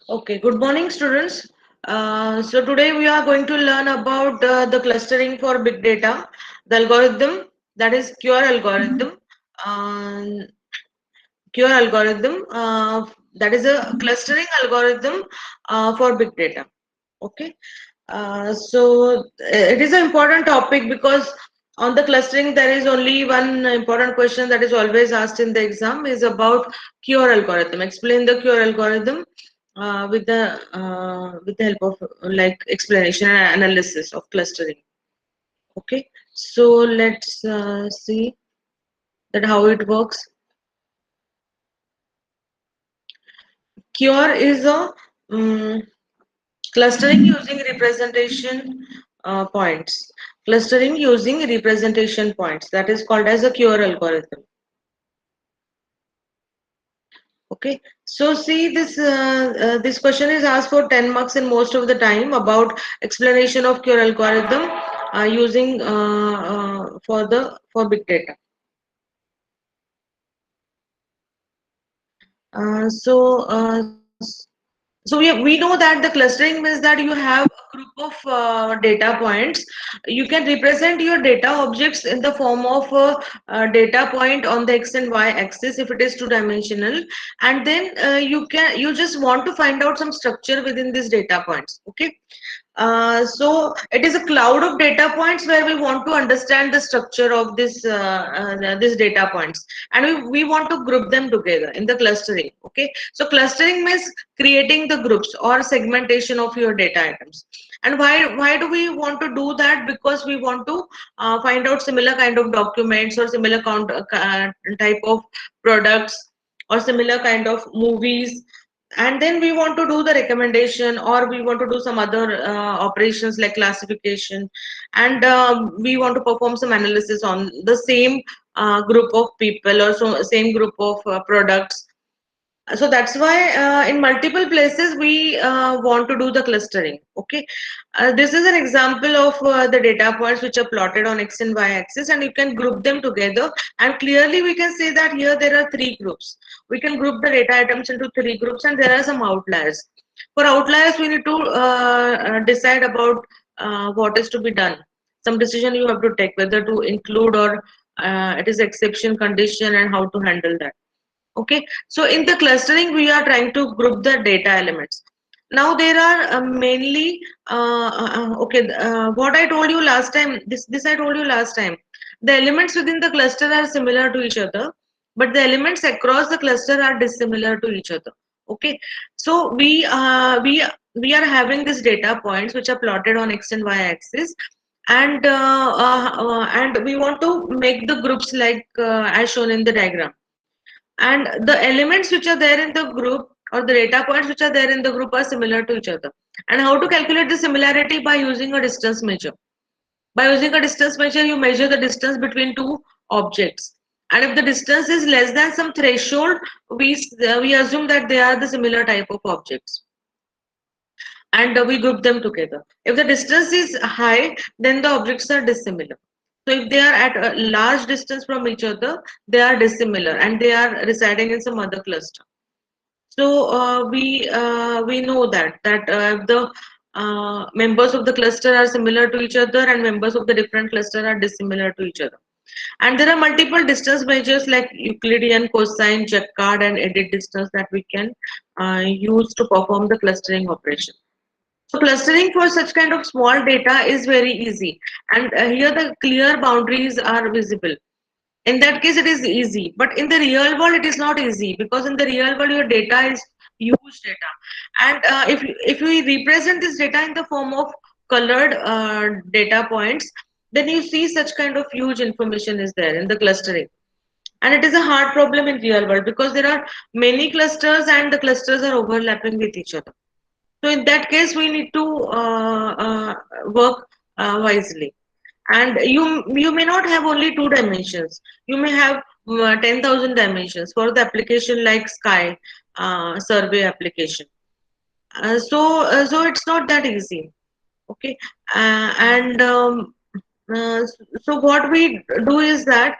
Okay, good morning, students. So today we are going to learn about the clustering for big data, the algorithm that is um, Q algorithm that is a clustering algorithm for big data. Okay, it is an important topic because on the clustering there is only one important question that is always asked in the exam is about QR algorithm. Explain the QR algorithm with the help of like explanation and analysis of clustering. Okay, so let's see that how it works. QR is a um, clustering using representation points. Clustering using representation points. That is called as a QR algorithm. Okay. So see this question is asked for 10 marks in most of the time about explanation of QR algorithm using for big data. Uh, so uh, we know that the clustering means that you have a group of data points. You can represent your data objects in the form of a data point on the x and y axis if it is two dimensional, and then you just want to find out some structure within these data points. Okay, so it is a cloud of data points where we want to understand the structure of this data points, and we want to group them together in the clustering. Okay, so clustering means creating the groups or segmentation of your data items. And why do we want to do that? Because we want to find out similar kind of documents or similar type of products or similar kind of movies, and then we want to do the recommendation or we want to do some other operations like classification, and we want to perform some analysis on the same group of people or same group of products. So that's why in multiple places we want to do the clustering. Okay, this is an example of the data points which are plotted on x and y axis, and you can group them together, and clearly we can say that here there are three groups. We can group the data items into three groups, and there are some outliers. For outliers we need to decide about what is to be done. Some decision you have to take whether to include or it is exception condition and how to handle that. Okay, so in the clustering, we are trying to group the data elements. Now there are mainly okay. What I told you last time, this I told you last time. The elements within the cluster are similar to each other, but the elements across the cluster are dissimilar to each other. Okay, so we are having these data points which are plotted on x and y axis, and we want to make the groups like as shown in the diagram, and the elements which are there in the group or the data points which are there in the group are similar to each other. And how to calculate the similarity? By using a distance measure. By using a distance measure, you measure the distance between two objects, and if the distance is less than some threshold, we assume that they are the similar type of objects, and we group them together. If the distance is high, then the objects are dissimilar. So if they are at a large distance from each other, they are dissimilar and they are residing in some other cluster. So we know that the members of the cluster are similar to each other and members of the different cluster are dissimilar to each other. And there are multiple distance measures like Euclidean, cosine, Jacquard, and edit distance that we can use to perform the clustering operation. So clustering for such kind of small data is very easy, and here the clear boundaries are visible. In that case it is easy, but in the real world it is not easy, because in the real world your data is huge data, and if we represent this data in the form of colored data points, then you see such kind of huge information is there in the clustering, and it is a hard problem in real world because there are many clusters and the clusters are overlapping with each other. So in that case we need to work wisely, and you may not have only two dimensions. You may have 10,000 dimensions for the application like sky survey application. So it's not that easy. Okay, and uh, so what we do is that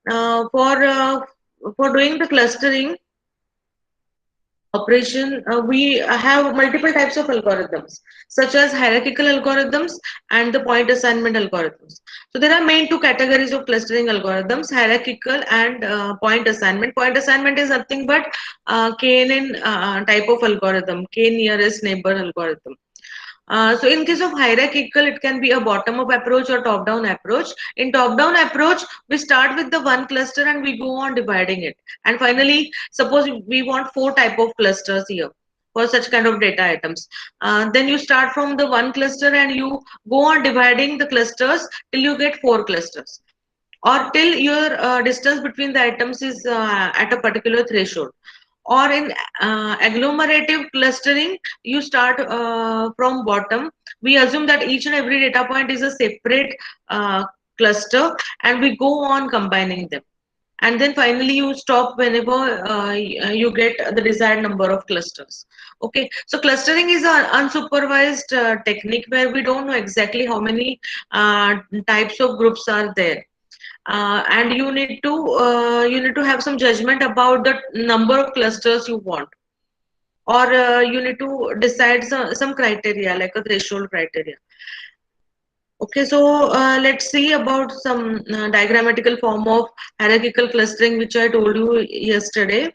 uh, for uh, for doing the clustering, operation, we have multiple types of algorithms, such as hierarchical algorithms and the point assignment algorithms. So there are main two categories of clustering algorithms: hierarchical and point assignment. Point assignment is nothing but KNN type of algorithm, k nearest neighbor algorithm. So in case of hierarchical, it can be a bottom-up approach or top-down approach. In top-down approach, we start with the one cluster and we go on dividing it. And finally, suppose we want four type of clusters here for such kind of data items. Then you start from the one cluster and you go on dividing the clusters till you get four clusters, or till your distance between the items is at a particular threshold. Or in agglomerative clustering, you start from bottom. We assume that each and every data point is a separate cluster, and we go on combining them. And then finally you stop whenever you get the desired number of clusters. Okay, so clustering is an unsupervised technique where we don't know exactly how many types of groups are there, and you need to have some judgment about the number of clusters you want, or you need to decide some criteria like a threshold criteria. Okay, so let's see about some diagrammatical form of hierarchical clustering which I told you yesterday.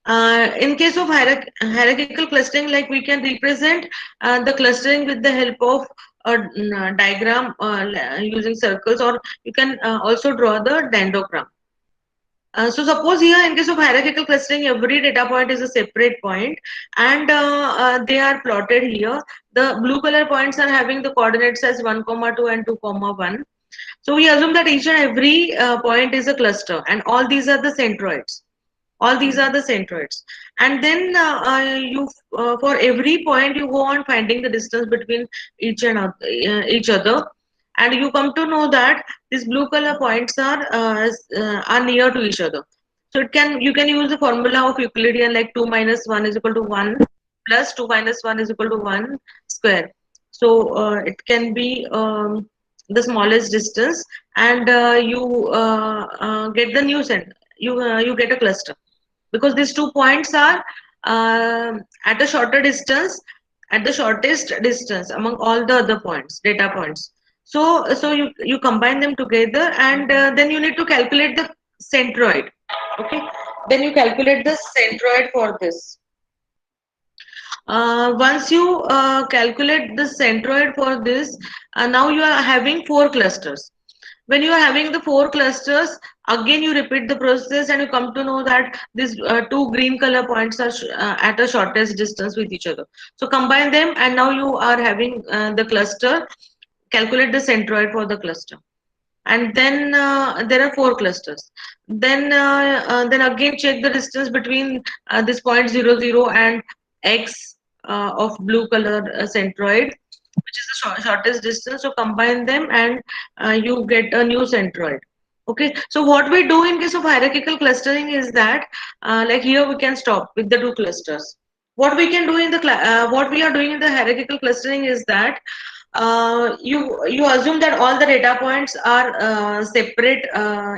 In case of hierarchical clustering, like we can represent the clustering with the help of a diagram using circles, or you can also draw the dendrogram. So suppose here in case of hierarchical clustering, every data point is a separate point, and they are plotted here. The blue color points are having the coordinates as 1, 2 and 2, 1. So we assume that each and every point is a cluster, and all these are the centroids. All these are the centroids. And then you for every point you go on finding the distance between each other, and you come to know that these blue color points are near to each other. So you can use the formula of Euclidean, like 2 minus 1 is equal to 1 plus 2 minus 1 is equal to 1 square. So it can be the smallest distance, and you get the new center. You get a cluster, because these 2 points are at a shorter distance, at the shortest distance among all the other points, data points. So you combine them together, and then you need to calculate the centroid. Okay, then you calculate the centroid for this. Once you calculate the centroid for this, now you are having four clusters. When you are having the four clusters, again you repeat the process and you come to know that these two green color points are at a shortest distance with each other. So combine them, and now you are having the cluster. Calculate the centroid for the cluster, and then there are four clusters. Then again check the distance between this point 0, 0 and x of blue color centroid, which is the shortest distance. So combine them, and you get a new centroid. Okay, so what we do in case of hierarchical clustering is that, like here we can stop with the two clusters. What we can do in the what we are doing in the hierarchical clustering is that you assume that all the data points are separate.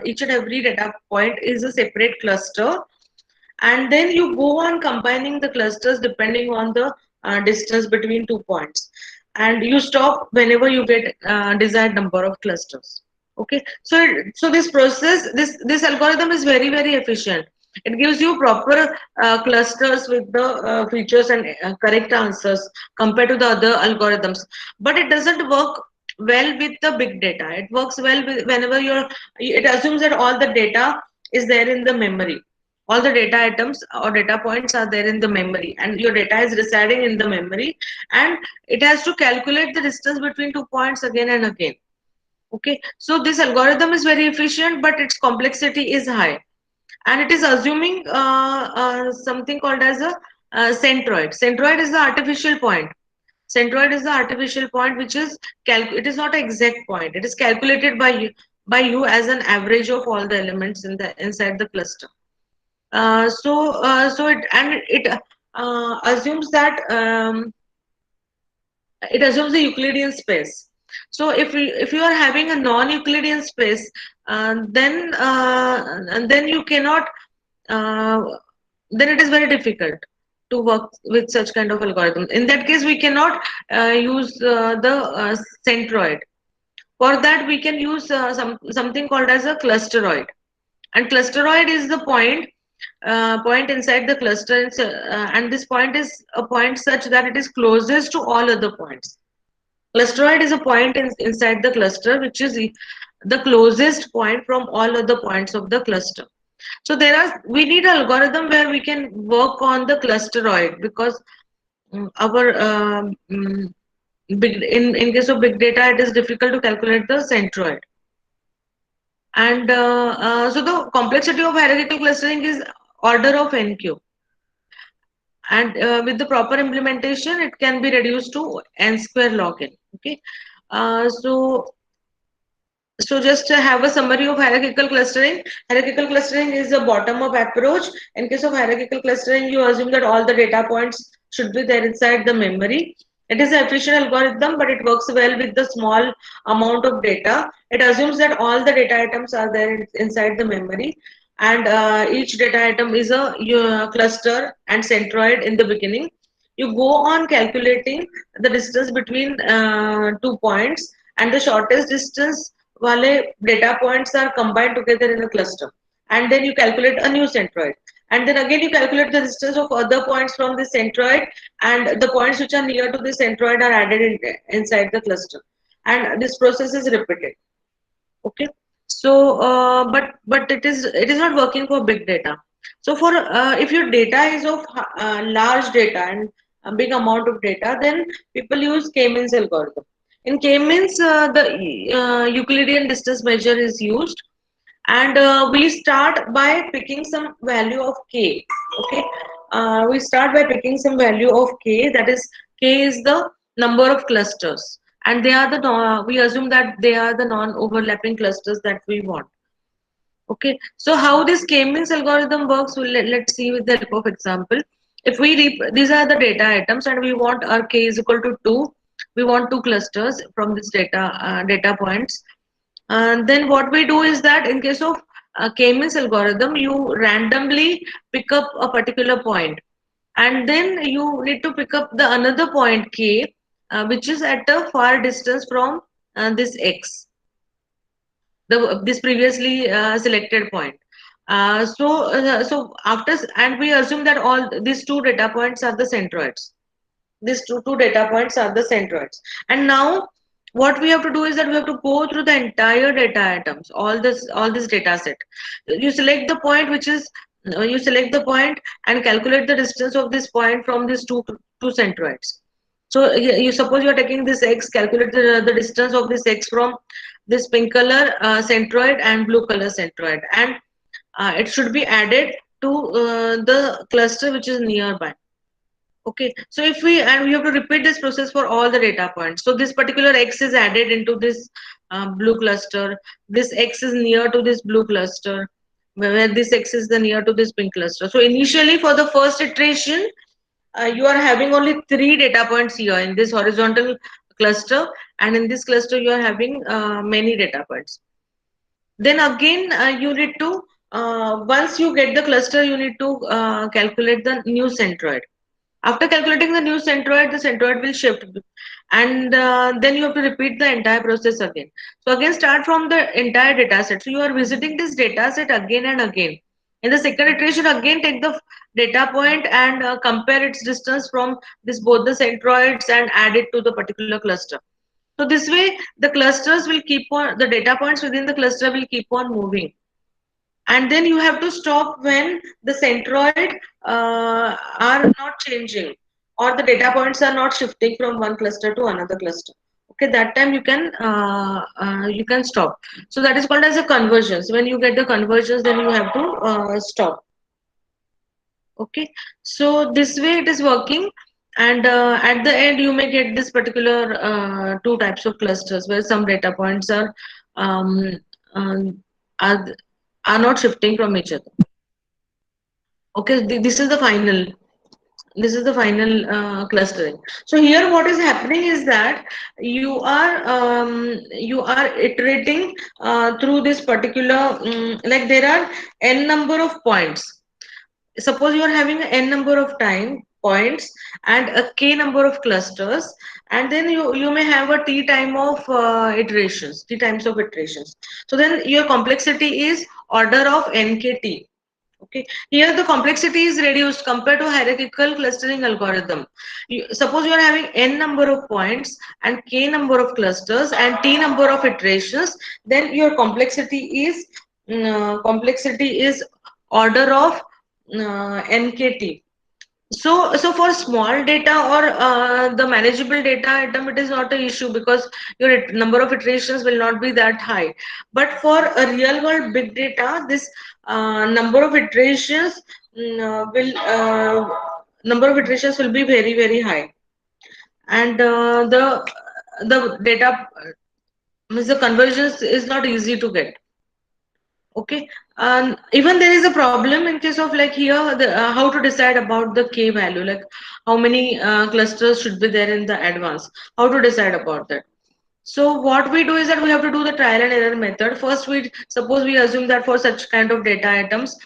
Each and every data point is a separate cluster, and then you go on combining the clusters depending on the distance between 2 points, and you stop whenever you get desired number of clusters. Okay, so this process, this algorithm is very efficient. It gives you proper clusters with the features and correct answers compared to the other algorithms, but it doesn't work well with the big data. It works well with whenever it assumes that all the data is there in the memory. All the data items or data points are there in the memory, and your data is residing in the memory, and it has to calculate the distance between 2 points again and again. Okay, so this algorithm is very efficient, but its complexity is high, and it is assuming something called as a centroid. Centroid is the artificial point. Centroid is the artificial point, which is it is not an exact point. It is calculated by you as an average of all the elements inside the cluster. So it assumes that it assumes the Euclidean space. So if you are having a non-Euclidean space, then you cannot. Uh, then it is very difficult. to work with such kind of algorithm. In that case, we cannot use the centroid. For that, we can use something called as a clusteroid. And clusteroid is the point inside the cluster, and this point is a point such that it is closest to all other points. Clusteroid is a point inside the cluster which is the closest point from all other points of the cluster. So we need an algorithm where we can work on the clusteroid, because our in case of big data, it is difficult to calculate the centroid. And so the complexity of hierarchical clustering is order of n cube. And with the proper implementation, it can be reduced to n square log n. Okay. So just to have a summary of hierarchical clustering. Hierarchical clustering is a bottom-up approach. In case of hierarchical clustering, you assume that all the data points should be there inside the memory. It is an efficient algorithm, but it works well with the small amount of data. It assumes that all the data items are there inside the memory, and each data item is a cluster and centroid in the beginning. You go on calculating the distance between two points, and the shortest distance wale data points are combined together in a cluster, and then you calculate a new centroid, and then again you calculate the distance of other points from the centroid, and the points which are near to the centroid are added inside the cluster, and this process is repeated. Okay. So but it is not working for big data. So for if your data is of large data and a big amount of data, then people use k-means algorithm. In k-means, the Euclidean distance measure is used, and we start by picking some value of k. Okay. We start by picking some value of k, that is, k is the number of clusters, and they are the we assume that they are the non-overlapping clusters that we want. Okay, so how this k-means algorithm works, let's see with the help of example. If these are the data items, and we want our k is equal to 2, we want two clusters from this data points. And then what we do is that in case of k-means algorithm, you randomly pick up a particular point, and then you need to pick up the another point k, which is at a far distance from this x, this previously selected point. So after, and we assume that all these two data points are the centroids. These two data points are the centroids. And now what we have to do is that we have to go through the entire data items, all this data set. You select the point which is you select the point and calculate the distance of this point from these two centroids. So you suppose you are taking this x, calculate the distance of this x from this pink color centroid and blue color centroid, and it should be added to the cluster which is nearby. Okay, so if we have to repeat this process for all the data points. So this particular x is added into this blue cluster. This x is near to this blue cluster, where this x is the near to this pink cluster. So initially, for the first iteration, you are having only 3 data points here in this horizontal cluster, and in this cluster you are having many data points. Then again, you need to once you get the cluster, you need to calculate the new centroid. After calculating the centroid will shift, and then you have to repeat the entire process again. So again, start from the entire data set. So you are visiting this data set again and again. In the second iteration, again take the data point and compare its distance from this both the centroids and add it to the particular cluster. So this way, the clusters will keep on, the data points within the cluster will keep on moving, and then you have to stop when the centroid are not changing, or the data points are not shifting from one cluster to another cluster. Okay, that time you can stop. So that is called as a convergence. When you get the convergence, then you have to stop. Okay, so this way it is working, and at the end you may get this particular two types of clusters where some data points um, um, are are not shifting from each other. Okay, this is the final clustering. So here what is happening is that you are iterating through this particular like there are n number of points. Suppose you are having n number of points and a k number of clusters, and then you may have a t time of iterations, t times of iterations. So then your complexity is order of nkt. Okay, here the complexity is reduced compared to hierarchical clustering algorithm. Suppose you are having n number of points and k number of clusters and t number of iterations, then your complexity is order of nkt. So for small data or the manageable data item, it is not an issue because your number of iterations will not be that high. But for a real world big data, this number of iterations will number of iterations will be very high, and the data means the conversions is not easy to get. Okay, even there is a problem in case of like here how to decide about the k value, like how many clusters should be there in the advance, how to decide about that. So what we do is that we have to do the trial and error method. First, we suppose we assume that for such kind of data items,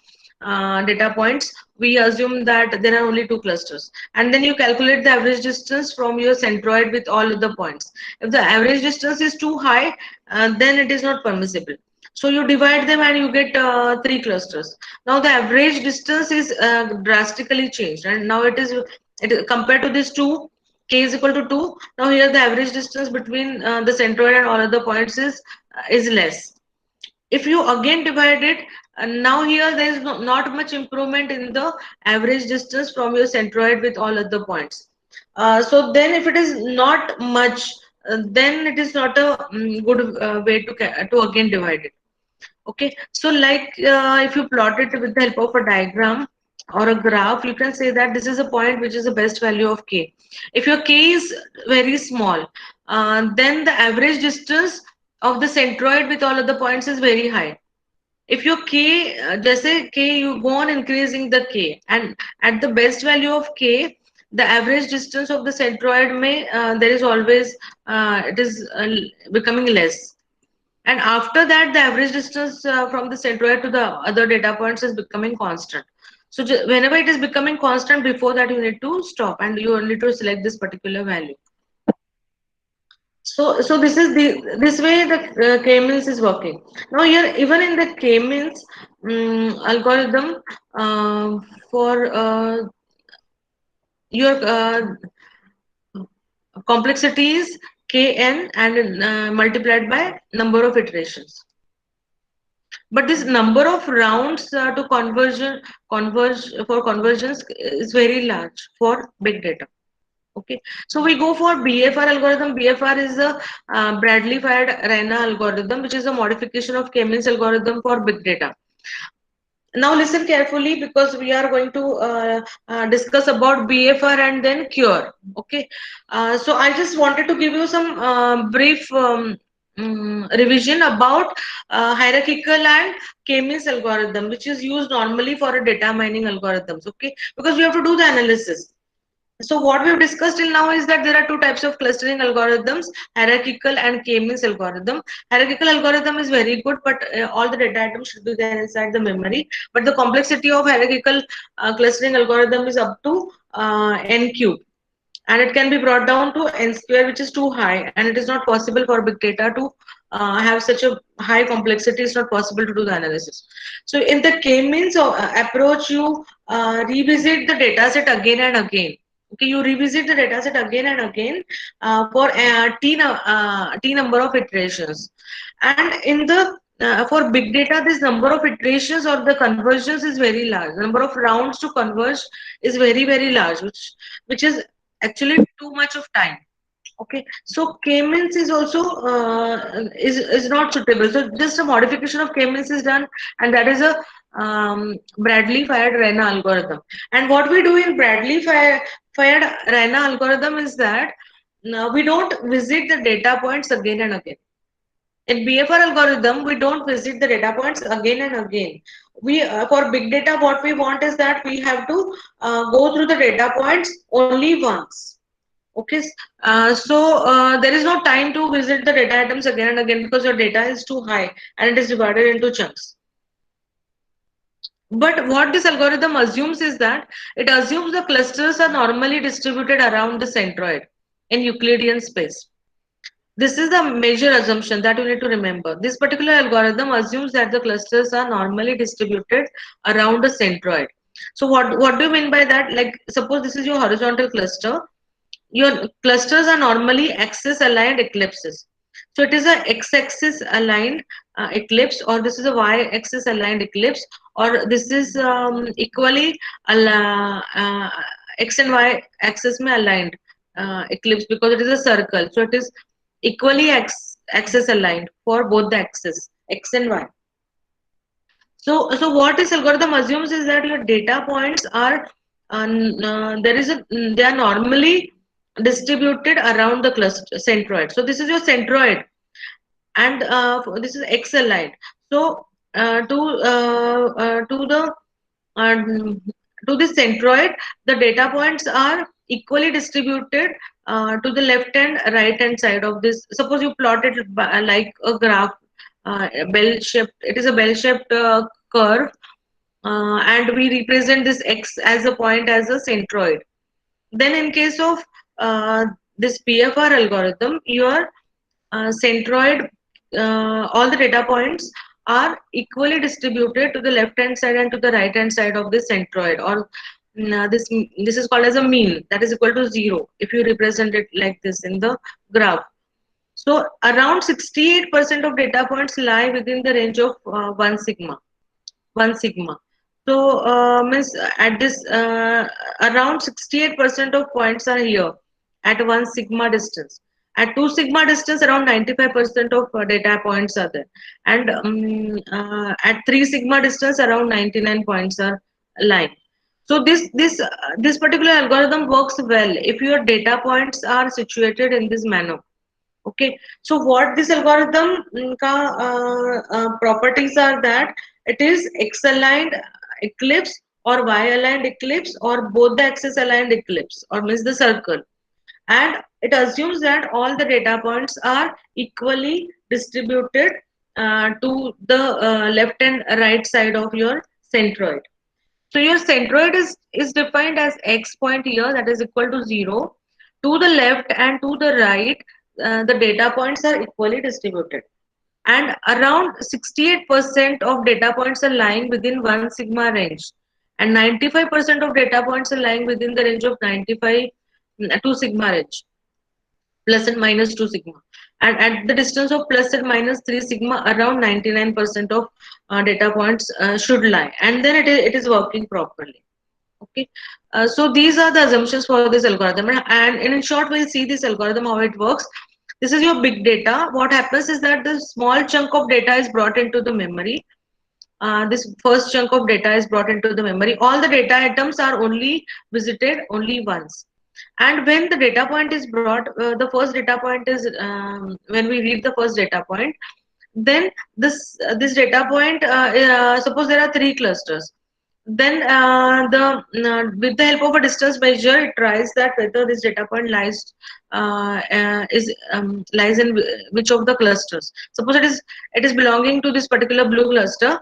data points, we assume that there are only two clusters, and then you calculate the average distance from your centroid with all of the points. If the average distance is too high, then it is not permissible. So you divide them and you get three clusters. Now the average distance is drastically changed, and now compared to these two, k is equal to 2. Now here the average distance between the centroid and all other points is less. If you again divide it, now here there is not much improvement in the average distance from your centroid with all other points. So then if it is not much, then it is not a good way to again divide it. Okay, so like if you plot it with the help of a diagram or a graph, you can say that this is a point which is the best value of k. If your k is very small, then the average distance of the centroid with all of the points is very high. If your k, just say k, you go on increasing the k, and at the best value of k, the average distance of the centroid may there is always it is becoming less, and after that the average distance from the centroid to the other data points is becoming constant. So whenever it is becoming constant, before that you need to stop and you need to select this particular value. So this is this way the k-means is working. Now here, even in the k-means algorithm, for your complexity is kn and multiplied by number of iterations. But this number of rounds to converge for convergence is very large for big data. Okay, so we go for BFR algorithm. BFR is a Bradley-fired Rayna algorithm, which is a modification of K-means algorithm for big data. Now listen carefully because we are going to discuss about BFR and then cure. Okay, so I just wanted to give you some brief revision about hierarchical and K-means algorithm, which is used normally for a data mining algorithms. Okay, because we have to do the analysis. So what we've discussed till now is that there are two types of clustering algorithms, hierarchical and k-means algorithm. Hierarchical algorithm is very good, but all the data items should be there inside the memory. But the complexity of hierarchical clustering algorithm is up to n cube, and it can be brought down to n square, which is too high, and it is not possible for big data to have such a high complexity. It's not possible to do the analysis. So in the k-means approach, you revisit the data set again and again. Okay, you revisit the data set again and again for t number of iterations, and in the for big data, this number of iterations or the conversions is very large. The number of rounds to converge is very large, which is actually too much of time. Okay, so k-means is also is not suitable. So just a modification of k-means is done, and that is a Bradley-fired Rayna algorithm. And what we do in Bradley-fired Rayna algorithm is that now we don't visit the data points again and again. In BFR algorithm, we don't visit the data points again and again. We for big data, what we want is that we have to go through the data points only once. Okay, so there is no time to visit the data items again and again because your data is too high and it is divided into chunks. But what this algorithm assumes is that it assumes the clusters are normally distributed around the centroid in Euclidean space. This is the major assumption that you need to remember. This particular algorithm assumes that the clusters are normally distributed around a centroid. So what do you mean by that? Like suppose this is your horizontal cluster. Your clusters are normally axis aligned eclipses. So it is a x-axis aligned eclipse, or this is a y-axis aligned eclipse, or this is equally x and y axis में aligned eclipse, because it is a circle. So it is equally axis aligned for both the axes x and y. So what this algorithm assumes is that your data points are they are normally distributed around the cluster centroid. So this is your centroid, and this is x aligned. So to the um, to the centroid, the data points are equally distributed to the left and right hand side of this. Suppose you plot it like a graph, bell shaped. It is a bell shaped curve, and we represent this x as a point as a centroid. Then, in case of this PFR algorithm, your centroid, all the data points are equally distributed to the left hand side and to the right hand side of the centroid, or this is called as a mean, that is equal to 0 if you represent it like this in the graph. So around 68% of data points lie within the range of 1 sigma. So means at this around 68% of points are here at 1 sigma distance. At 2 sigma distance, around 95% of data points are there, and at 3 sigma distance, around 99 points are lying. So this particular algorithm works well if your data points are situated in this manner. Okay, so what this algorithm properties are that it is x aligned eclipse or y aligned eclipse or both the axis aligned eclipse, or means the circle, and it assumes that all the data points are equally distributed to the left and right side of your centroid. So your centroid is defined as x point here, that is equal to 0. To the left and to the right, the data points are equally distributed. And around 68% of data points are lying within 1 sigma range. And 95% of data points are lying within the range of 95 2 sigma range, plus and minus 2 sigma. And at the distance of plus and minus 3 sigma, around 99% of data points should lie. And then it is working properly. Okay, so these are the assumptions for this algorithm, and in short, we'll see this algorithm how it works. This is your big data. What happens is that the small chunk of data is brought into the memory. This first chunk of data is brought into the memory. All the data items are only visited only once. And when the data point is brought, the first data point is when we read the first data point, then this data point, suppose there are 3 clusters, then with the help of a distance measure, it tries that whether this data point lies in which of the clusters. Suppose it is belonging to this particular blue cluster,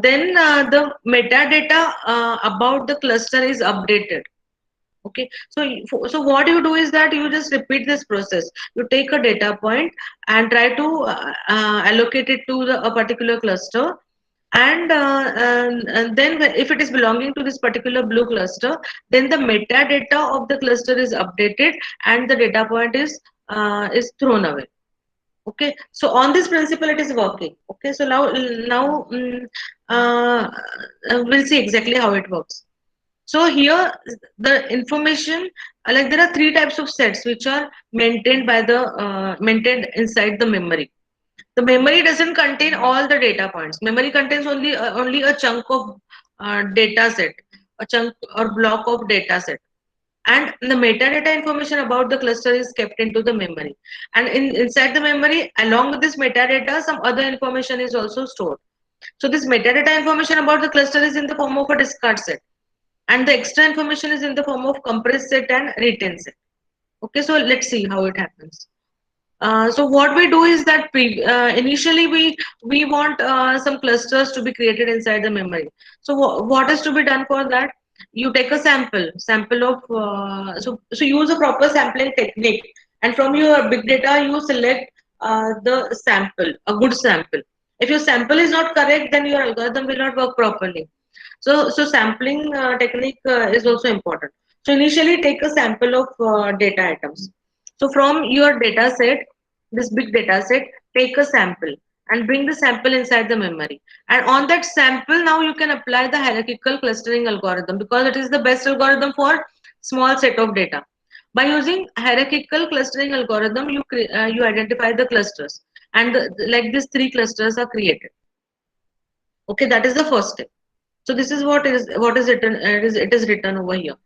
then the metadata about the cluster is updated. Okay, so what you do is that you just repeat this process. You take a data point and try to allocate it to a particular cluster, and then if it is belonging to this particular blue cluster, then the metadata of the cluster is updated and the data point is thrown away. Okay, so on this principle it is working. Okay, so now uh, we'll see exactly how it works. So here the information, like there are 3 types of sets which are maintained inside the memory. The memory doesn't contain all the data points. Memory contains only a chunk of data set, a chunk or block of data set, and the metadata information about the cluster is kept into the memory. And inside the memory, along with this metadata, some other information is also stored. So this metadata information about the cluster is in the form of a discard set, and the extra information is in the form of compressed set and retained set. Okay, so let's see how it happens. So what we do is that initially we want some clusters to be created inside the memory. So what is to be done for that? You take a sample of so use a proper sampling technique, and from your big data you select the sample, a good sample. If your sample is not correct, then your algorithm will not work properly. So sampling technique is also important. So initially take a sample of data items. So from your data set, this big data set, take a sample and bring the sample inside the memory. And on that sample, now you can apply the hierarchical clustering algorithm, because it is the best algorithm for small set of data. By using hierarchical clustering algorithm, you identify the clusters, and like these three clusters are created. Okay, that is the first step. So this is what is written, it is written over here.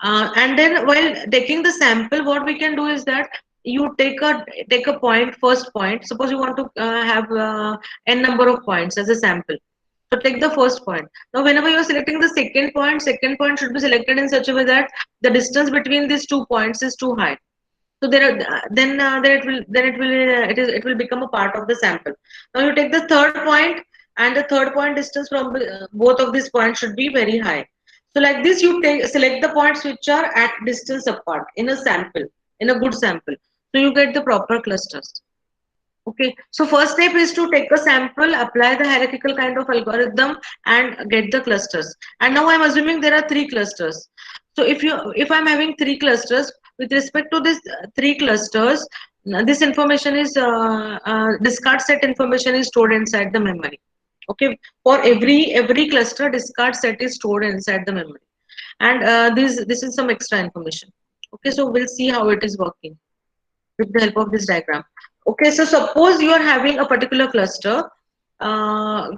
And then while taking the sample, what we can do is that you take a point, first point. Suppose you want to have n number of points as a sample. So take the first point. Now whenever you are selecting the second point should be selected in such a way that the distance between these 2 points is too high. So there are then it will become a part of the sample. Now you take the third point, and the third point distance from both of these points should be very high. So like this, you select the points which are at distance apart in a sample, in a good sample. So you get the proper clusters. Okay, so first step is to take a sample, apply the hierarchical kind of algorithm, and get the clusters. And now I'm assuming there are three clusters. So if I'm having three clusters, with respect to this three clusters, this information is discard set information is stored inside the memory. Okay, for every cluster, discard set is stored inside the memory, and this is some extra information. Okay, so we'll see how it is working with the help of this diagram. Okay, so suppose you are having a particular cluster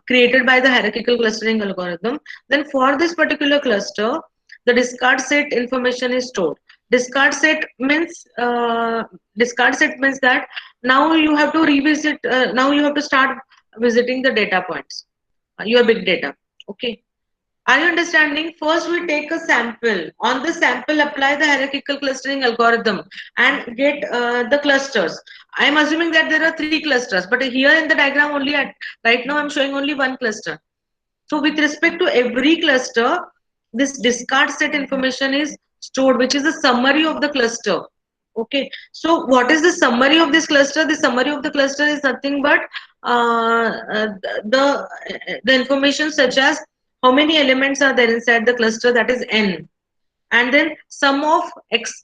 created by the hierarchical clustering algorithm. Then for this particular cluster, the discard set information is stored. Discard set means that now you have to revisit. Now you have to start visiting the data points, your big data. Okay, are you understanding? First, we take a sample. On the sample, apply the hierarchical clustering algorithm and get the clusters. I am assuming that there are three clusters, but here in the diagram only right now I'm showing only one cluster. So with respect to every cluster, this discard set information is stored, which is a summary of the cluster. Okay, so what is the summary of this cluster? The summary of the cluster is nothing but the information such as how many elements are there inside the cluster, that is n, and then sum of x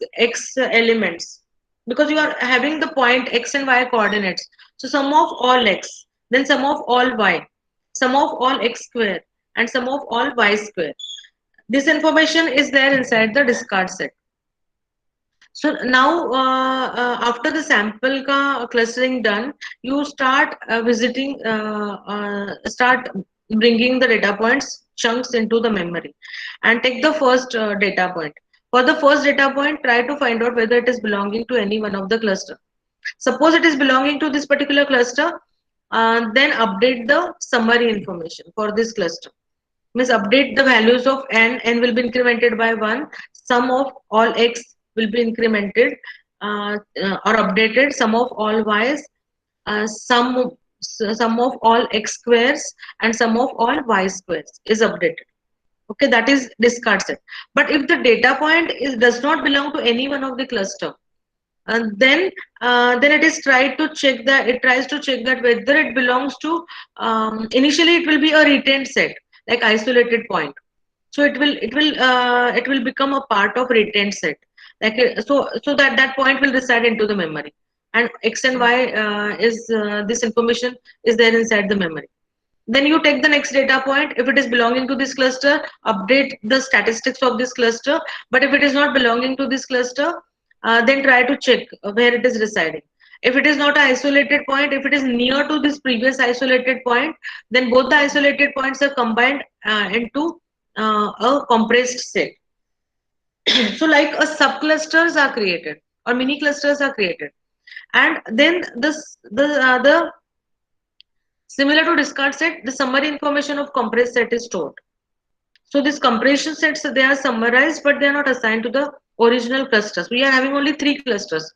elements, because you are having the point x and y coordinates. So sum of all x, then sum of all y, sum of all x square, and sum of all y square. This information is there inside the discard set. So now, after the sample ka clustering done, you start bringing the data points chunks into the memory, and take the first data point. For the first data point, try to find out whether it is belonging to any one of the cluster. Suppose it is belonging to this particular cluster, then update the summary information for this cluster. Means update the values of n will be incremented by 1, sum of all x will be incremented or updated, sum of all y's, sum of all x squares, and sum of all y squares is updated. Okay, that is discard set. But if the data point does not belong to any one of the cluster, and then it tries to check that whether it belongs to, initially it will be a retained set, like isolated point. So it will become a part of retained set, like so that point will reside into the memory, and x and y is this information is there inside the memory. Then you take the next data point. If it is belonging to this cluster, update the statistics of this cluster. But if it is not belonging to this cluster, then try to check where it is residing. If it is not an isolated point, if it is near to this previous isolated point, then both the isolated points are combined into a compressed set. So like a subclusters are created, or mini clusters are created, and then the similar to discard set, the summary information of compressed set is stored. So these compression sets, they are summarized, but they are not assigned to the original clusters. We are having only three clusters.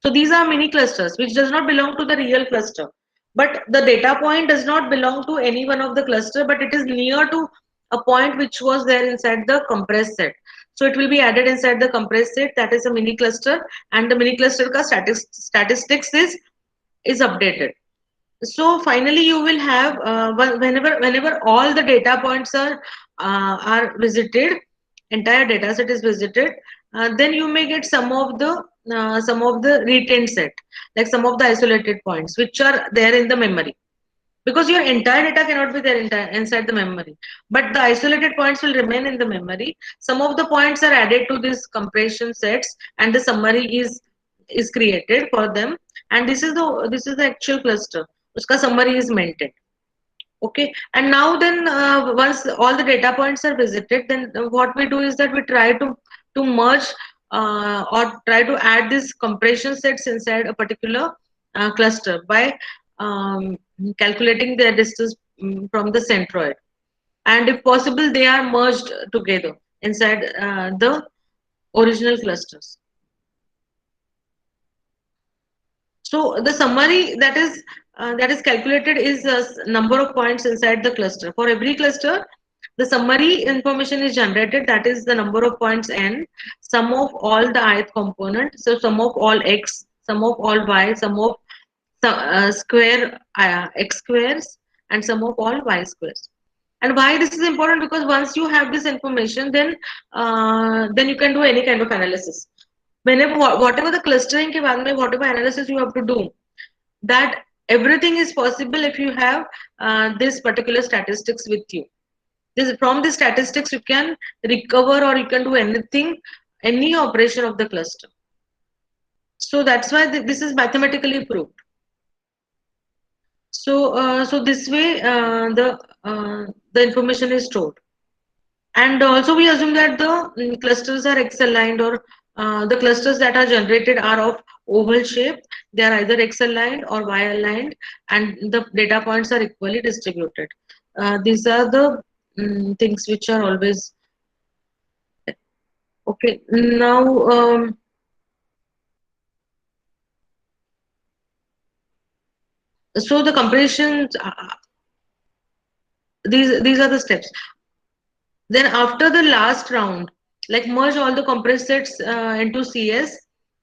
So these are mini clusters which does not belong to the real cluster. But the data point does not belong to any one of the cluster, but it is near to a point which was there inside the compressed set. So it will be added inside the compressed set, that is a mini cluster, and the mini cluster ka statistics is updated. So finally you will have whenever all the data points are visited, entire data set is visited, then you may get some of the retained set, like some of the isolated points which are there in the memory, because your entire data cannot be there inside the memory, but the isolated points will remain in the memory. Some of the points are added to these compression sets and the summary is created for them, and this is the actual cluster. Uska summary is maintained. Okay, and now then once all the data points are visited, then what we do is that we try to merge or try to add these compression sets inside a particular cluster by calculating their distance from the centroid, and if possible they are merged together inside the original clusters. So the summary that is calculated is number of points inside the cluster. For every cluster, the summary information is generated. That is the number of points n, sum of all the ith component. So sum of all x, sum of all y, sum of square x squares, and sum of all y squares. And why this is important? Because once you have this information, then you can do any kind of analysis. Whenever whatever the clustering के बाद में whatever analysis you have to do, that everything is possible if you have this particular statistics with you. This from the statistics you can recover or you can do anything, any operation of the cluster. So that's why this is mathematically proved. So this way the information is stored. And also we assume that the clusters are X aligned, or the clusters that are generated are of oval shape. They are either X aligned or Y aligned, and the data points are equally distributed. These are the things which are always okay. Now, so the comparisons, these are the steps. Then after the last round, like merge all the compressed sets into CS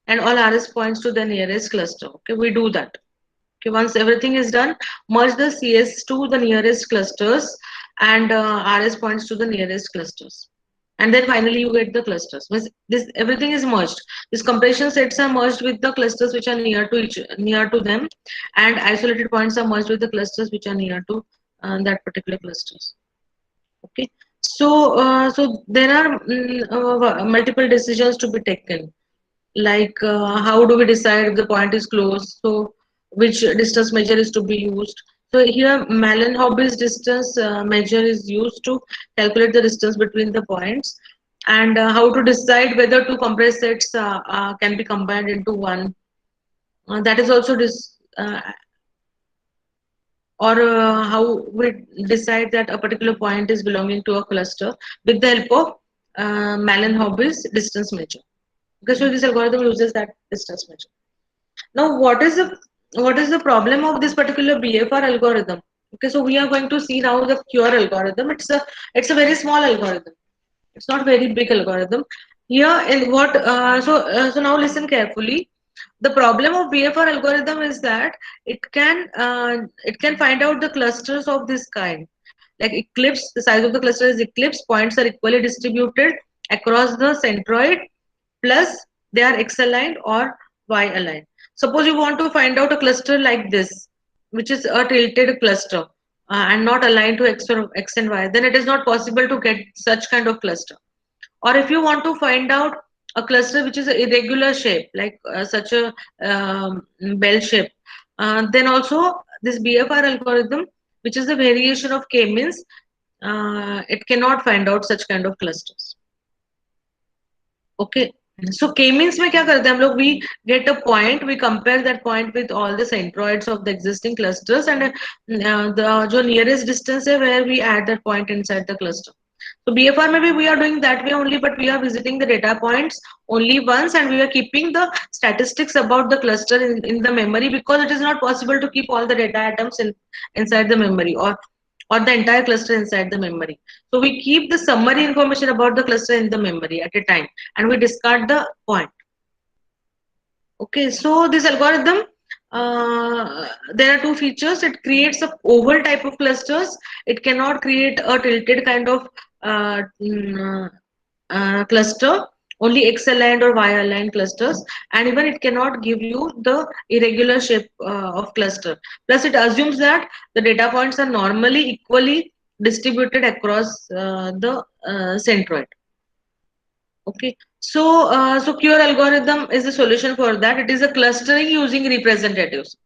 and all RS points to the nearest cluster. Okay, we do that. Okay, once everything is done, merge the CS to the nearest clusters and RS points to the nearest clusters. And then finally you get the clusters. This everything is merged. These compression sets are merged with the clusters which are near to them, and isolated points are merged with the clusters which are near to that particular clusters. Okay, so there are multiple decisions to be taken, like how do we decide if the point is close, so which distance measure is to be used. So here Malin-Hobby's distance measure is used to calculate the distance between the points, and how to decide whether two compressed sets can be combined into one. That is also or how we decide that a particular point is belonging to a cluster with the help of Malin-Hobby's distance measure. Okay, so this algorithm uses that distance measure. Now, what is the problem of this particular BFR algorithm? Okay, so we are going to see now the Cure algorithm. It's a very small algorithm. It's not very big algorithm. Here, in what so now listen carefully. The problem of BFR algorithm is that it can find out the clusters of this kind, like eclipse. The size of the cluster is eclipse. Points are equally distributed across the centroid, plus they are X aligned or Y aligned. Suppose you want to find out a cluster like this, which is a tilted cluster and not aligned to X and Y, then it is not possible to get such kind of cluster. Or if you want to find out a cluster which is an irregular shape, like such a bell shape, then also this BFR algorithm, which is a variation of K-means, it cannot find out such kind of clusters. Okay, so k-means में क्या करते हैं हम लोग? We get a point, we compare that point with all the centroids of the existing clusters, and the जो nearest distance है where we add that point inside the cluster. So BFR maybe we are doing that way only, but we are visiting the data points only once, and we are keeping the statistics about the cluster in the memory, because it is not possible to keep all the data items inside the memory, or the entire cluster inside the memory. So we keep the summary information about the cluster in the memory at a time, and we discard the point. Okay, so this algorithm, there are two features. It creates a oval type of clusters. It cannot create a tilted kind of cluster, only X aligned or Y aligned clusters, and even it cannot give you the irregular shape of cluster. Plus, it assumes that the data points are normally equally distributed across the centroid. Okay, so Cure algorithm is a solution for that. It is a clustering using representatives.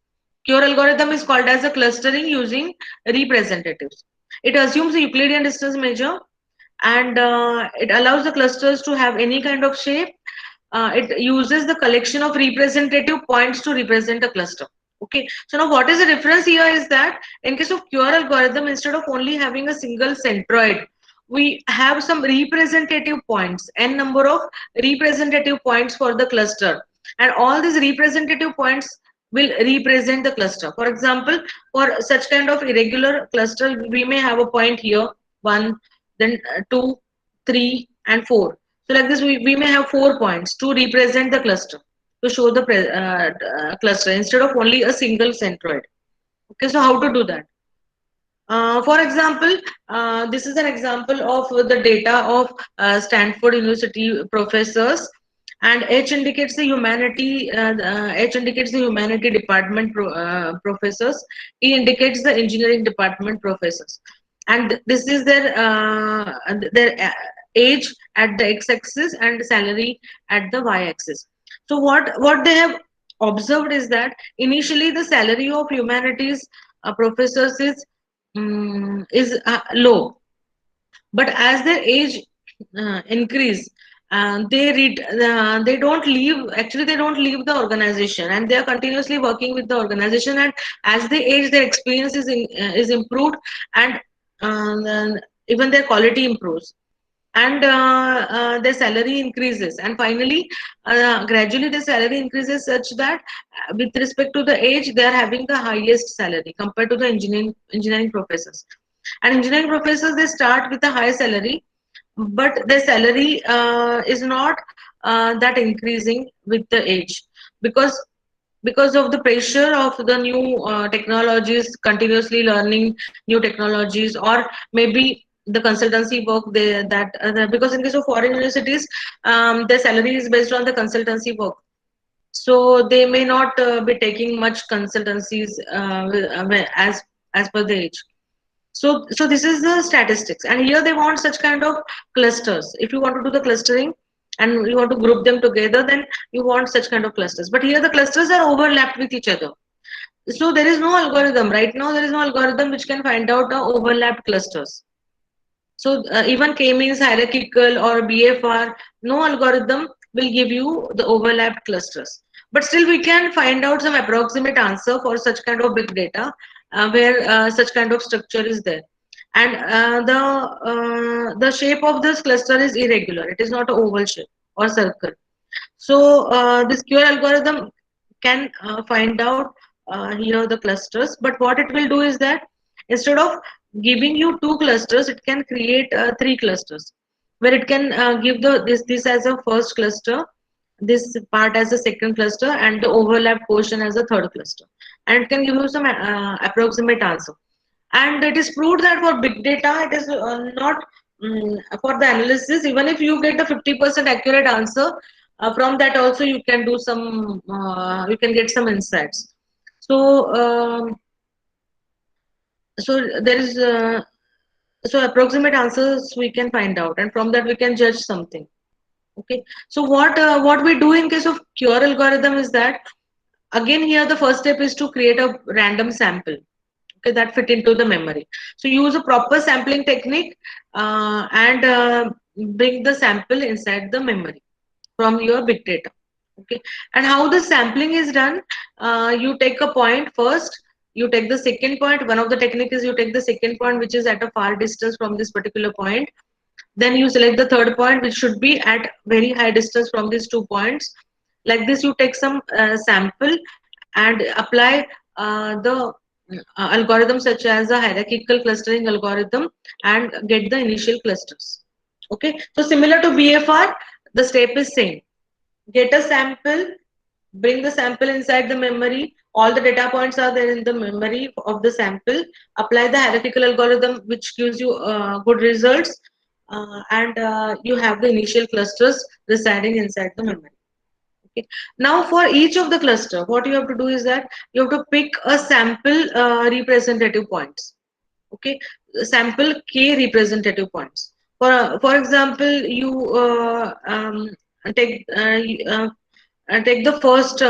Cure algorithm is called as a clustering using representatives. It assumes a Euclidean distance measure, and it allows the clusters to have any kind of shape. It uses the collection of representative points to represent a cluster. Okay, so now what is the difference here is that in case of Cure algorithm, instead of only having a single centroid, we have some representative points, n number of representative points for the cluster, and all these representative points will represent the cluster. For example, for such kind of irregular cluster, we may have a point here, 1, then 2, 3, and 4. So like this, we may have 4 points to represent the cluster, to show the cluster instead of only a single centroid. Okay, so how to do that? For example, this is an example of the data of Stanford University professors, and H indicates the humanity. H indicates the humanity department professors. E indicates the engineering department professors, and this is their age at the x-axis and salary at the y-axis. So what they have observed is that initially the salary of humanities professors is low, but as their age increase, they don't leave, actually they don't leave the organization, and they are continuously working with the organization, and as they age their experience is improved, and then even their quality improves, and their salary increases, and finally gradually the salary increases such that with respect to the age they are having the highest salary compared to the engineering professors. And engineering professors, they start with a high salary, but their salary is not that increasing with the age, because of the pressure of the new technologies, continuously learning new technologies, or maybe the consultancy work because in case of foreign universities, their salary is based on the consultancy work, so they may not be taking much consultancies as per the age. So this is the statistics, and here they want such kind of clusters. If you want to do the clustering and you want to group them together, then you want such kind of clusters. But here the clusters are overlapped with each other. So there is no algorithm right now. There is no algorithm which can find out the overlapped clusters. So even k-means, hierarchical, or BFR, no algorithm will give you the overlapped clusters. But still, we can find out some approximate answer for such kind of big data where such kind of structure is there. And the shape of this cluster is irregular. It is not an oval shape or circle. So this QR algorithm can find out here the clusters. But what it will do is that instead of giving you two clusters, it can create three clusters, where it can give this as a first cluster, this part as a second cluster, and the overlap portion as a third cluster, and it can give you some approximate answer. And it is proved that for big data it is not for the analysis. Even if you get a 50% accurate answer, from that also you can do some you can get some insights. So um, so there is so approximate answers we can find out, and from that we can judge something. Okay, so what we do in case of Cure algorithm is that, again here the first step is to create a random sample, okay, that fit into the memory. So use a proper sampling technique, and bring the sample inside the memory from your big data. Okay, and how the sampling is done, you take a point first, you take the second point. One of the technique is you take the second point which is at a far distance from this particular point, Then you select the third point, which should be at very high distance from these 2 points. Like this, you take some sample and apply the algorithm such as the hierarchical clustering algorithm and get the initial clusters. Okay, so similar to BFR, the step is same. Get a sample, bring the sample inside the memory. All the data points are there in the memory of the sample. Apply the hierarchical algorithm, which gives you good results, and you have the initial clusters residing inside the memory. Okay. Now, for each of the cluster, what you have to do is that you have to pick a sample representative points. Okay, sample k representative points. For example, you take take the first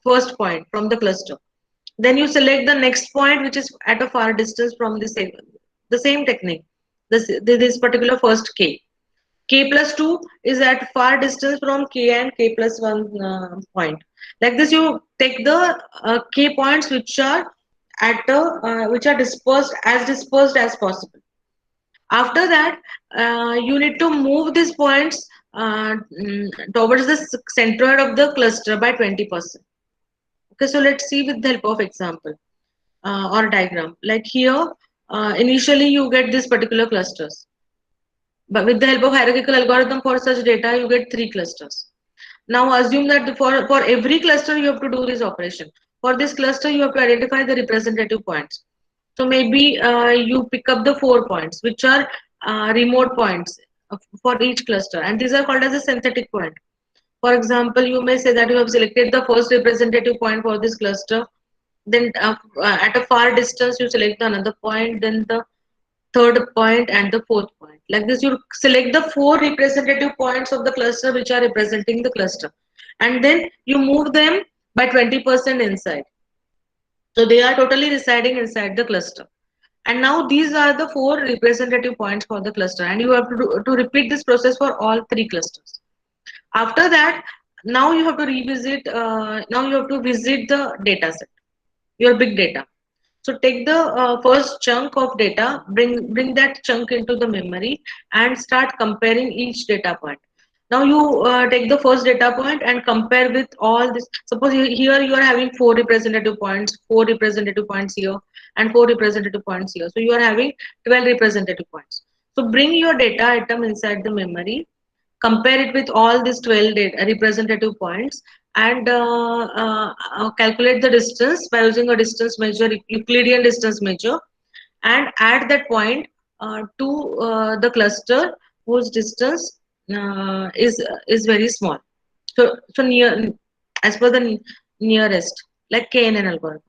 first point from the cluster. Then you select the next point, which is at a far distance from the same technique. This particular first k. K plus 2 is at far distance from k and k plus 1 point. Like this, you take the k points which are at which are dispersed as possible. After that, you need to move these points towards the centroid of the cluster by 20%. Okay, so let's see with the help of example or diagram. Like here, initially you get these particular clusters. But with the help of hierarchical algorithm for such data, you get 3 clusters. Now assume that for every cluster you have to do this operation. For this cluster, you have to identify the representative points. So maybe you pick up the 4 points, which are remote points for each cluster, and these are called as a synthetic point. For example, you may say that you have selected the first representative point for this cluster. Then at a far distance, you select another point, then the third point and the fourth point. Like this, you select the 4 representative points of the cluster which are representing the cluster, and then you move them by 20% inside. So they are totally residing inside the cluster. And now these are the 4 representative points for the cluster, and you have to repeat this process for all 3 clusters. After that, now you have to revisit. Now you have to visit the data set, your big data. So take the first chunk of data, bring that chunk into the memory, and start comparing each data point. Now you take the first data point and compare with all this. Suppose here you are having 4 representative points, 4 representative points here, and 4 representative points here. So you are having 12 representative points. So bring your data item inside the memory, compare it with all these 12 data, representative points, and calculate the distance by using a distance measure, Euclidean distance measure, and add that point to the cluster whose distance is very small. So near, as per the nearest, like KNN algorithm.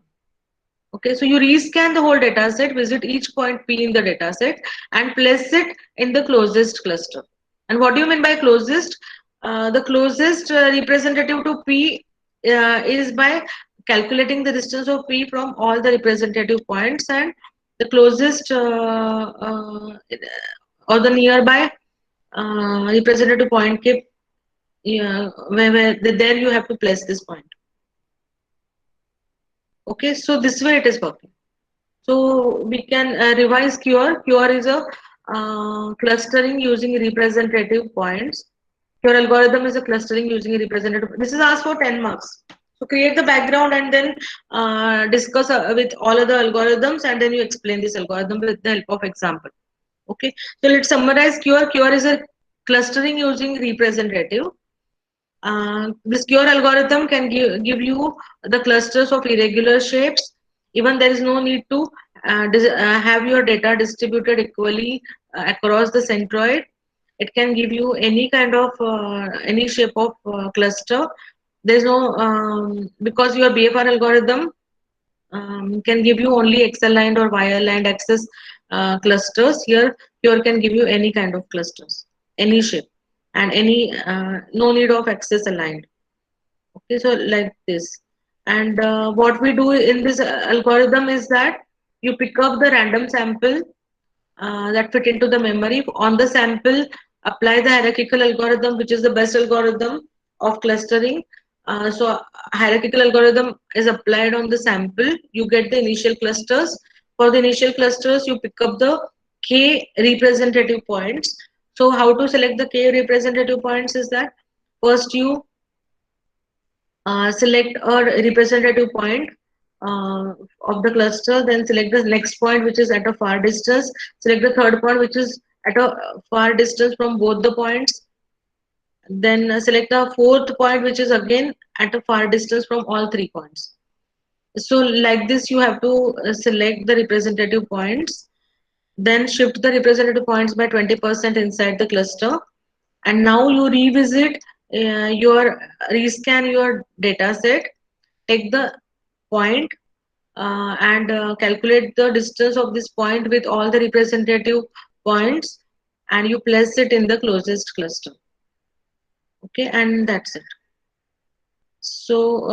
Okay, so you rescan the whole data set, visit each point P in the data set, and place it in the closest cluster. And what do you mean by closest? The closest representative to P is by calculating the distance of P from all the representative points, and the closest or the nearby representative point K, where there you have to place this point. Okay, so this way it is working. So we can revise QR. QR is a clustering using representative points. Your algorithm is a clustering using a representative. This is asked for 10 marks. So create the background and then discuss with all other algorithms, and then you explain this algorithm with the help of example. Okay. So let's summarize QR. QR is a clustering using representative. This QR algorithm can give you the clusters of irregular shapes. Even there is no need to have your data distributed equally across the centroid. It can give you any kind of any shape of cluster. There's no because your BFR algorithm can give you only X aligned or Y aligned axis clusters. Here, QR can give you any kind of clusters, any shape, and any no need of axis aligned. Okay, so like this. And what we do in this algorithm is that you pick up the random sample that fit into the memory. On the sample, apply the hierarchical algorithm, which is the best algorithm of clustering. So hierarchical algorithm is applied on the sample. You get the initial clusters. For the initial clusters, you pick up the k representative points. So how to select the k representative points is that first you select a representative point of the cluster, then select the next point which is at a far distance, select the third point which is at a far distance from both the points, then select a fourth point which is again at a far distance from all three points. So like this you have to select the representative points, then shift the representative points by 20% inside the cluster, and now you revisit your rescan your data set, take the point and calculate the distance of this point with all the representative points, and you place it in the closest cluster. Okay, and that's it. So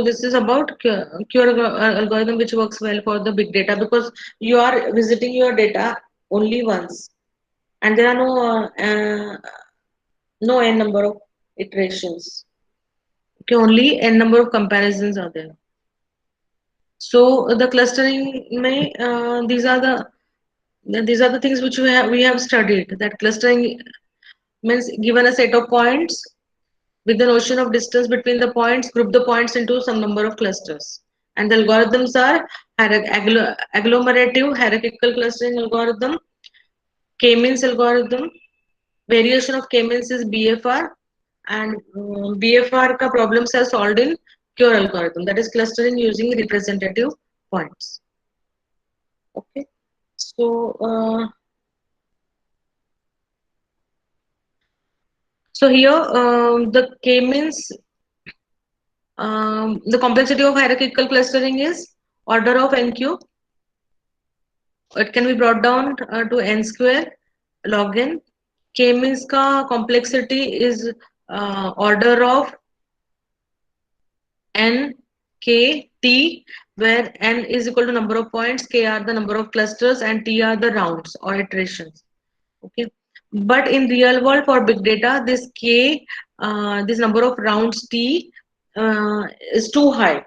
this is about algorithm which works well for the big data, because you are visiting your data only once, and there are no n number of iterations. Okay, only n number of comparisons are there. So the clustering may these are the things which we have studied. That clustering means given a set of points with the notion of distance between the points, group the points into some number of clusters. And the algorithms are agglomerative hierarchical clustering algorithm, K-means algorithm, variation of K-means is BFR, and BFR ka problems are solved in Cure algorithm, that is clustering using representative points. Okay, so here the K-means the complexity of hierarchical clustering is order of n cube. It can be brought down to n square log n. K-means ka complexity is order of n k t, where n is equal to number of points, k are the number of clusters, and t are the rounds or iterations. Okay, but in real world for big data, this k, this number of rounds t is too high,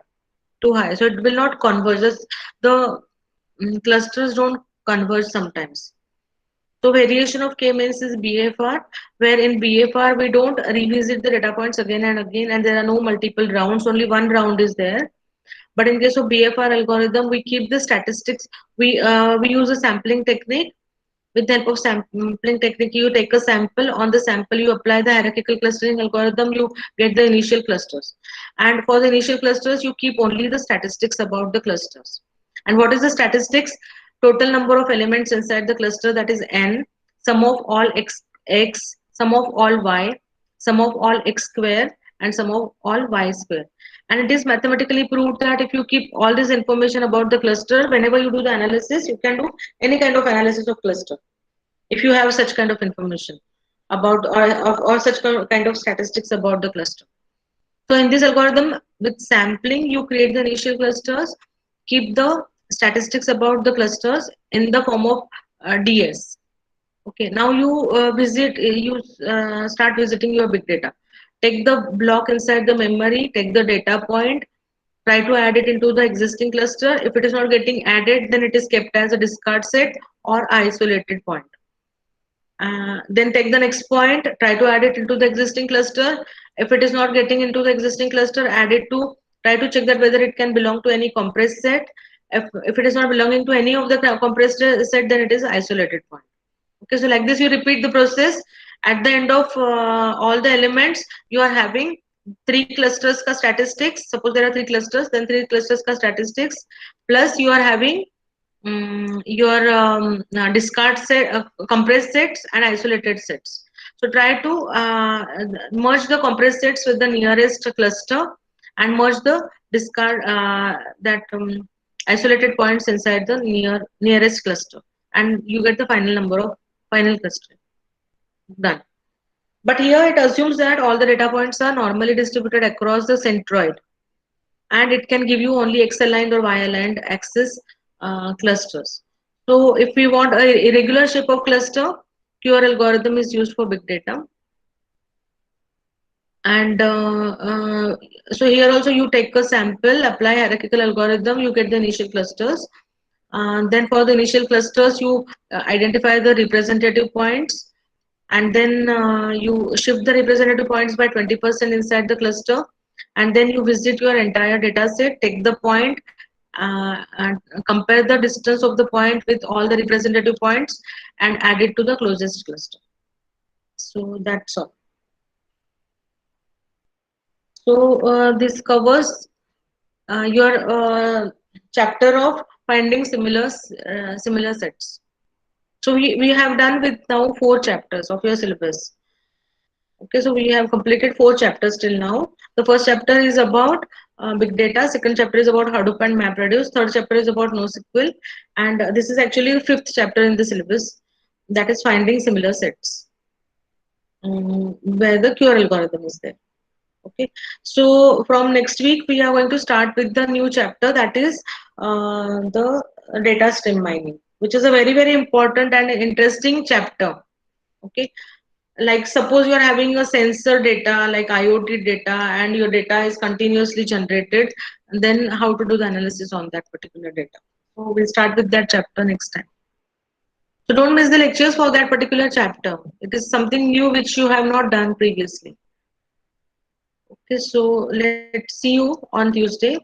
so it will not converge. The clusters don't converge sometimes. So variation of K-means is BFR, where in BFR we don't revisit the data points again and again, and there are no multiple rounds, only one round is there. But in case of BFR algorithm, we keep the statistics. We use a sampling technique. With the help of sampling technique, you take a sample. On the sample, you apply the hierarchical clustering algorithm. You get the initial clusters, and for the initial clusters, you keep only the statistics about the clusters. And what is the statistics? Total number of elements inside the cluster, that is n, sum of all x, sum of all y, sum of all x square, and sum of all y square. And it is mathematically proved that if you keep all this information about the cluster, whenever you do the analysis, you can do any kind of analysis of cluster if you have such kind of information about or such kind of statistics about the cluster. So in this algorithm, with sampling, you create the initial clusters, keep the statistics about the clusters in the form of DS. Okay, now you start visiting your big data. Take the block inside the memory, take the data point, try to add it into the existing cluster. If it is not getting added, then it is kept as a discard set or isolated point. Then take the next point, try to add it into the existing cluster. If it is not getting into the existing cluster, add it to, try to check that whether it can belong to any compressed set. If it is not belonging to any of the compressed set, then it is isolated point. Okay, so like this you repeat the process. At the end of all the elements, you are having three clusters ka statistics. Suppose there are three clusters, then three clusters ka statistics, plus you are having your discard set, compressed sets and isolated sets. So try to merge the compressed sets with the nearest cluster and merge the discard that isolated points inside the nearest cluster, and you get the final number of final cluster. Done. But here it assumes that all the data points are normally distributed across the centroid, and it can give you only x-aligned or y-aligned axis clusters. So if we want a irregular shape of cluster, Cure algorithm is used for big data. And so here also you take a sample, apply hierarchical algorithm, you get the initial clusters. Then for the initial clusters, you identify the representative points. and then you shift the representative points by 20% inside the cluster, and then you visit your entire data set, take the point, and compare the distance of the point with all the representative points and add it to the closest cluster. So that's all. So this covers your chapter of finding similar sets. So we have done with now 4 chapters of your syllabus. Okay, so we have completed 4 chapters till now. The first chapter is about big data. Second chapter is about Hadoop and MapReduce. Third chapter is about NoSQL, and this is actually the 5th chapter in the syllabus. That is finding similar sets, where the QR algorithm is there. Okay, so from next week we are going to start with the new chapter, that is the data stream mining, which is a very important and interesting chapter. Okay, like suppose you are having a sensor data like IoT data and your data is continuously generated, then how to do the analysis on that particular data. So we'll start with that chapter next time. So don't miss the lectures for that particular chapter. It is something new which you have not done previously. Okay, so let's see you on Tuesday.